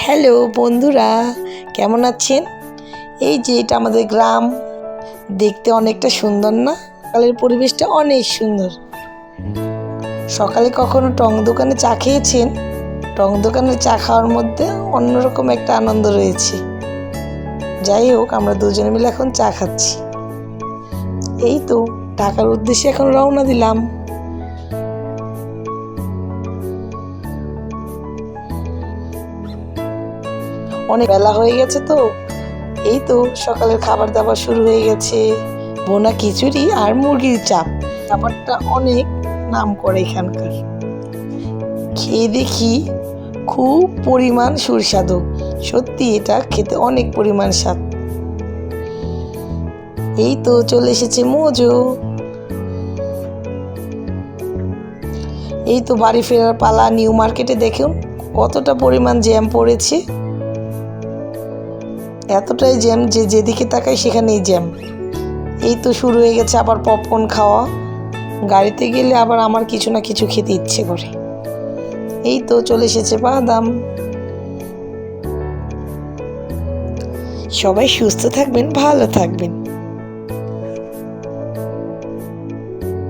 Hello বন্ধুরা, কেমন আছেন? এই যে এটা আমাদের গ্রাম, দেখতে অনেকটা সুন্দর না? সকালের পরিবেশটা অনেক সুন্দর। সকালে কখনো টং দোকানে চা খেয়েছেন? টং দোকানের চা খাওয়ার মধ্যে অন্যরকম একটা আনন্দ রয়েছে। যাই হোক, আমরা দুজনে মিলে এখন চা খাচ্ছি। এই তো ঢাকার উদ্দেশ্যে এখন রওনা দিলাম। অনেক বেলা হয়ে গেছে তো, এই তো সকালের খাবার দাবার শুরু হয়ে গেছে। বোনা খিচুড়ি আর মুরগির চাপ, খাবারটা অনেক নাম করে এখানকার। খেয়ে দেখি খুব পরিমাণ সুস্বাদু, সত্যি এটা খেতে অনেক পরিমাণ স্বাদ। এই তো চলে এসেছে মজো। এই তো বাড়ি ফেরার পালা। নিউ মার্কেটে দেখুন কতটা পরিমাণ জ্যাম পড়েছে, এতটাই জ্যাম যে যেদিকে তাকাই সেখানেই জ্যাম। এই তো শুরু হয়ে গেছে আবার পপকর্ন খাওয়া। গাড়িতে গেলে আবার আমার কিছু না কিছু খেতে ইচ্ছে করে। এই তো চলে এসেছে বাদাম। সবাই সুস্থ থাকবেন, ভালো থাকবেন।